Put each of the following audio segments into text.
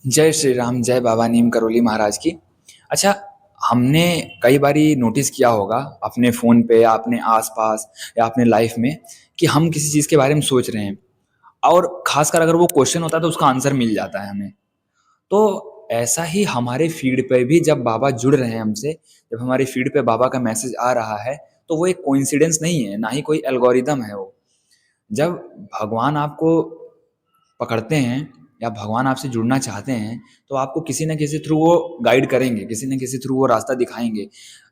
जय श्री राम, जय बाबा नीम करोली महाराज की। अच्छा, हमने कई बारी नोटिस किया होगा अपने फ़ोन पे या अपने आस-पास या अपने लाइफ़ में कि हम किसी चीज़ के बारे में सोच रहे हैं और ख़ासकर अगर वो क्वेश्चन होता है तो उसका आंसर मिल जाता है हमें। तो ऐसा ही हमारे फ़ीड पे भी जब बाबा जुड़ रहे हैं हमसे, जब हमारी फ़ीड पे बाबा का मैसेज आ रहा है, तो वो एक कोइंसिडेंस नहीं है, ना ही कोई एल्गोरिदम है वो। जब भगवान आपको पकड़ते हैं या भगवान आपसे जुड़ना चाहते हैं, तो आपको किसी न किसी थ्रू वो गाइड करेंगे, किसी न किसी थ्रू वो रास्ता दिखाएँगे।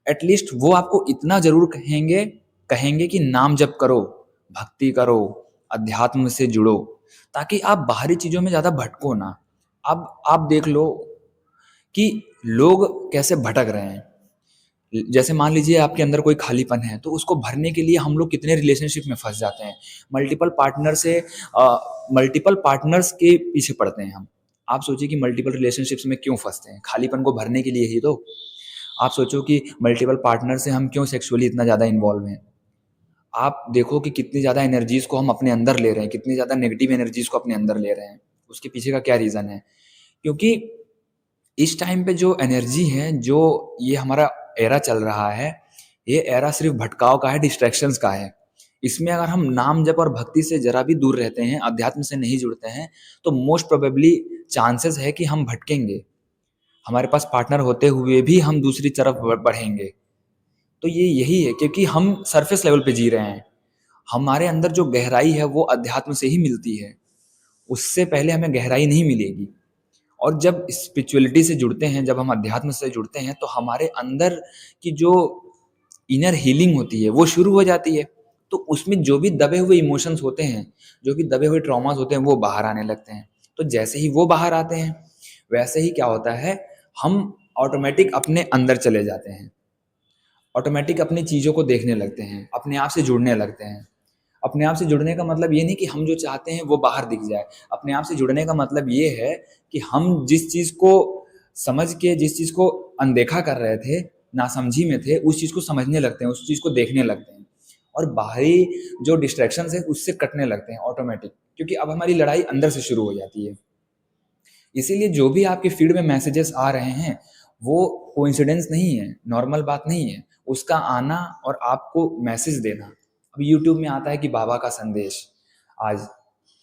एटलीस्ट वो आपको इतना ज़रूर कहेंगे कहेंगे कि नाम जप करो, भक्ति करो, अध्यात्म से जुड़ो, ताकि आप बाहरी चीज़ों में ज़्यादा भटको ना। अब आप देख लो कि लोग कैसे भटक रहे हैं। जैसे मान लीजिए आपके अंदर कोई खालीपन है, तो उसको भरने के लिए हम लोग कितने रिलेशनशिप में फँस जाते हैं। मल्टीपल पार्टनर से मल्टीपल पार्टनर्स के पीछे पड़ते हैं हम। आप सोचिए कि मल्टीपल रिलेशनशिप्स में क्यों फँसते हैं? खालीपन को भरने के लिए ही तो। आप सोचो कि मल्टीपल पार्टनर से हम क्यों सेक्सुअली इतना ज़्यादा इन्वॉल्व हैं? आप देखो कि कितनी ज़्यादा एनर्जीज़ को हम अपने अंदर ले रहे हैं, कितनी ज़्यादा नेगेटिव एनर्जीज़ को अपने अंदर ले रहे हैं। उसके पीछे का क्या रीज़न है? क्योंकि इस टाइम पे जो एनर्जी है, जो ये हमारा एरा चल रहा है, ये एरा सिर्फ़ भटकाव का है, डिस्ट्रैक्शंस का है। इसमें अगर हम नाम जप और भक्ति से ज़रा भी दूर रहते हैं, अध्यात्म से नहीं जुड़ते हैं, तो मोस्ट प्रोबेबली चांसेस है कि हम भटकेंगे। हमारे पास पार्टनर होते हुए भी हम दूसरी तरफ बढ़ेंगे। तो ये यही है, क्योंकि हम सरफेस लेवल पे जी रहे हैं। हमारे अंदर जो गहराई है, वो अध्यात्म से ही मिलती है। उससे पहले हमें गहराई नहीं मिलेगी। और जब स्पिरिचुअलिटी से जुड़ते हैं, जब हम अध्यात्म से जुड़ते हैं, तो हमारे अंदर की जो इनर हीलिंग होती है, वो शुरू हो जाती है। तो उसमें जो भी दबे हुए इमोशंस होते हैं, जो भी दबे हुए ट्रॉमास होते हैं, वो बाहर आने लगते हैं। तो जैसे ही वो बाहर आते हैं, वैसे ही क्या होता है, हम ऑटोमेटिक अपने अंदर चले जाते हैं। ऑटोमेटिक अपनी चीज़ों को देखने लगते हैं, अपने आप से जुड़ने लगते हैं। अपने आप से जुड़ने का मतलब ये नहीं कि हम जो चाहते हैं वो बाहर दिख जाए। अपने आप से जुड़ने का मतलब ये है कि हम जिस चीज़ को समझ के, जिस चीज़ को अनदेखा कर रहे थे, नासमझी में थे, उस चीज़ को समझने लगते हैं, उस चीज़ को देखने लगते हैं और बाहरी जो डिस्ट्रैक्शंस है उससे कटने लगते हैं ऑटोमेटिक, क्योंकि अब हमारी लड़ाई अंदर से शुरू हो जाती है। इसीलिए जो भी आपके फीड में मैसेजेस आ रहे हैं, वो कोइंसिडेंस नहीं है, नॉर्मल बात नहीं है। उसका आना और आपको मैसेज देना। अब यूट्यूब में आता है कि बाबा का संदेश आज,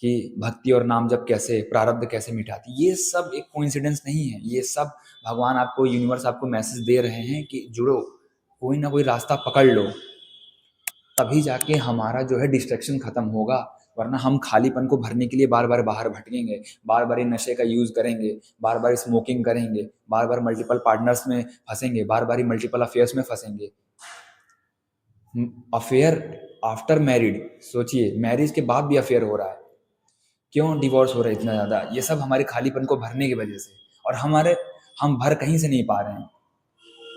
कि भक्ति और नाम जप कैसे प्रारब्ध कैसे मिटाती, ये सब एक कोइंसिडेंस नहीं है। ये सब भगवान आपको, यूनिवर्स आपको मैसेज दे रहे हैं कि जुड़ो, कोई ना कोई रास्ता पकड़ लो, तभी जाके हमारा जो है डिस्ट्रैक्शन खत्म होगा। वरना हम खालीपन को भरने के लिए बार बार बाहर भटकेंगे, बार बार नशे का यूज़ करेंगे, बार बार स्मोकिंग करेंगे, बार बार मल्टीपल पार्टनर्स में फंसेंगे, बार बार मल्टीपल अफेयर्स में फंसेंगे। अफेयर आफ्टर मैरिड, सोचिए मैरिज के बाद भी अफेयर हो रहा है। क्यों डिवोर्स हो रहा है इतना ज़्यादा? ये सब हमारे खालीपन को भरने की वजह से। और हम भर कहीं से नहीं पा रहे हैं।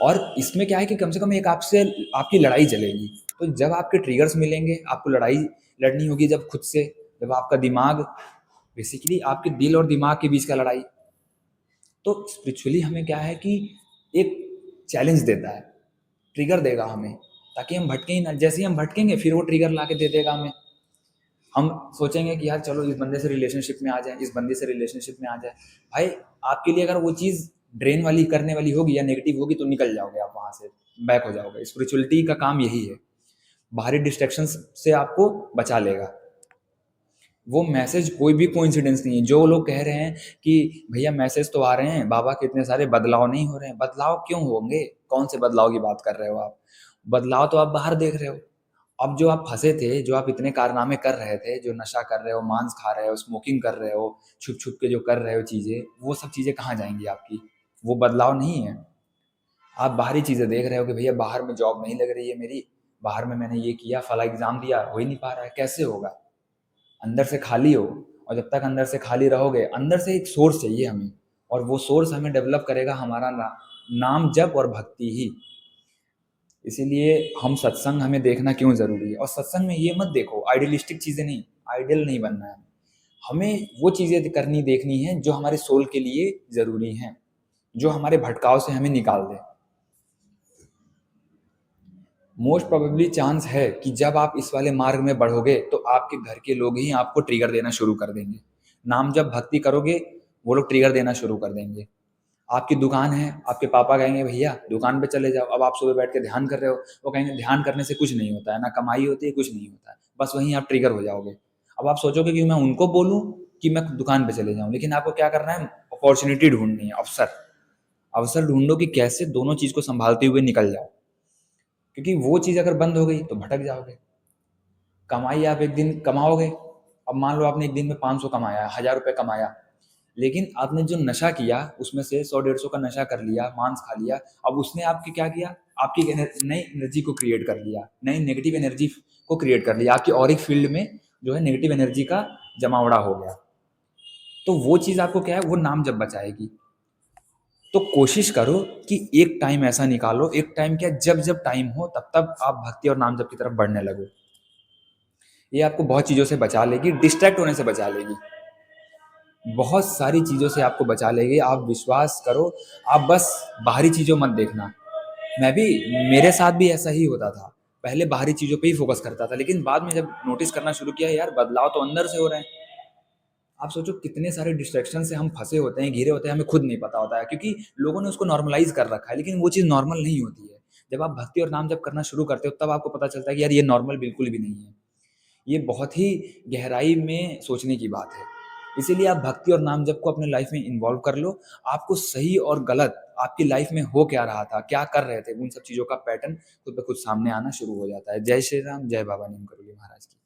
और इसमें क्या है कि कम से कम एक आपसे आपकी लड़ाई चलेगी। तो जब आपके ट्रिगर्स मिलेंगे, आपको लड़ाई लड़नी होगी जब खुद से, जब आपका दिमाग, बेसिकली आपके दिल और दिमाग के बीच का लड़ाई। तो स्पिरिचुअली हमें क्या है कि एक चैलेंज देता है, ट्रिगर देगा हमें, ताकि हम भटके ही ना। जैसे ही हम भटकेंगे, फिर वो ट्रिगर ला के दे देगा हमें। हम सोचेंगे कि यार चलो इस बंदे से रिलेशनशिप में आ जाए, इस बंदी से रिलेशनशिप में आ जाए। भाई, आपके लिए अगर वो चीज़ ड्रेन वाली करने वाली होगी या नेगेटिव होगी, तो निकल जाओगे आप वहाँ से, बैक हो जाओगे। स्पिरिचुअलिटी का काम यही है, बाहरी डिस्ट्रैक्शंस से आपको बचा लेगा। वो मैसेज कोई भी कोइंसिडेंस नहीं है। जो लोग कह रहे हैं कि भैया मैसेज तो आ रहे हैं, बाबा के इतने सारे बदलाव नहीं हो रहे हैं, बदलाव क्यों होंगे? कौन से बदलाव की बात कर रहे हो आप? बदलाव तो आप बाहर देख रहे हो। अब जो आप फंसे थे, जो आप इतने कारनामे कर रहे थे, जो नशा कर रहे हो, मांस खा रहे हो, स्मोकिंग कर रहे हो, छुप छुप के जो कर रहे हो चीज़ें, वो सब चीज़ें कहाँ जाएंगी आपकी? वो बदलाव नहीं है। आप बाहरी चीज़ें देख रहे हो कि भैया बाहर में जॉब नहीं लग रही है मेरी, बाहर में मैंने ये किया, फला एग्ज़ाम दिया, हो ही नहीं पा रहा है। कैसे होगा? अंदर से खाली हो। और जब तक अंदर से खाली रहोगे, अंदर से एक सोर्स चाहिए हमें, और वो सोर्स हमें डेवलप करेगा हमारा नाम जप और भक्ति ही। इसीलिए हम सत्संग हमें देखना क्यों ज़रूरी है। और सत्संग में ये मत देखो आइडियलिस्टिक चीज़ें नहीं, आइडियल नहीं बनना है हमें। वो चीज़ें करनी देखनी है जो हमारे सोल के लिए ज़रूरी हैं, जो हमारे भटकाव से हमें निकाल दें। मोस्ट प्रोबेबली चांस है कि जब आप इस वाले मार्ग में बढ़ोगे, तो आपके घर के लोग ही आपको ट्रिगर देना शुरू कर देंगे। नाम जब भक्ति करोगे, वो लोग ट्रिगर देना शुरू कर देंगे। आपकी दुकान है, आपके पापा कहेंगे भैया दुकान पे चले जाओ, अब आप सुबह बैठ के ध्यान कर रहे हो, वो कहेंगे ध्यान करने से कुछ नहीं होता है, ना कमाई होती है, कुछ नहीं होता है, बस वहीं आप ट्रिगर हो जाओगे। अब आप सोचोगे कि मैं उनको बोलूँ कि मैं दुकान पे चले जाऊँ, लेकिन आपको क्या करना है, अपॉर्चुनिटी ढूंढनी है, अवसर। अवसर ढूंढो कि कैसे दोनों चीज़ को संभालते हुए निकल जाओ, क्योंकि वो चीज़ अगर बंद हो गई तो भटक जाओगे। कमाई आप एक दिन कमाओगे, अब मान लो आपने एक दिन में 500 कमाया, 1000 रुपये कमाया, लेकिन आपने जो नशा किया उसमें से 100-150 का नशा कर लिया, मांस खा लिया, अब उसने आपकी क्या किया, आपकी नई एनर्जी को क्रिएट कर लिया, नई नेगेटिव एनर्जी को क्रिएट कर लिया, आपकी ऑरिक फील्ड में जो है नेगेटिव एनर्जी का जमावड़ा हो गया। तो वो चीज़ आपको क्या है, वो नाम जब बचाएगी। तो कोशिश करो कि एक टाइम ऐसा निकालो, एक टाइम क्या, जब जब टाइम हो तब तब आप भक्ति और नाम जप की तरफ बढ़ने लगो। ये आपको बहुत चीज़ों से बचा लेगी, डिस्ट्रैक्ट होने से बचा लेगी, बहुत सारी चीज़ों से आपको बचा लेगी। आप विश्वास करो, आप बस बाहरी चीज़ों मत देखना। मैं भी, मेरे साथ भी ऐसा ही होता था। पहले बाहरी चीज़ों पे ही फ़ोकस करता था, लेकिन बाद में जब नोटिस करना शुरू किया, यार बदलाव तो अंदर से हो रहे हैं। आप सोचो कितने सारे डिस्ट्रैक्शन से हम फँसे होते हैं, घिरे होते हैं, हमें खुद नहीं पता होता है, क्योंकि लोगों ने उसको नॉर्मलाइज़ कर रखा है, लेकिन वो चीज़ नॉर्मल नहीं होती है। जब आप भक्ति और नाम जप करना शुरू करते हो, तब आपको पता चलता है कि यार ये नॉर्मल बिल्कुल भी नहीं है। ये बहुत ही गहराई में सोचने की बात है। इसीलिए आप भक्ति और नाम जप को अपने लाइफ में इन्वॉल्व कर लो। आपको सही और गलत, आपकी लाइफ में हो क्या रहा था, क्या कर रहे थे, उन सब चीज़ों का पैटर्न खुद ब खुद सामने आना शुरू हो जाता है। जय श्री राम, जय बाबा नीम करोली महाराज की।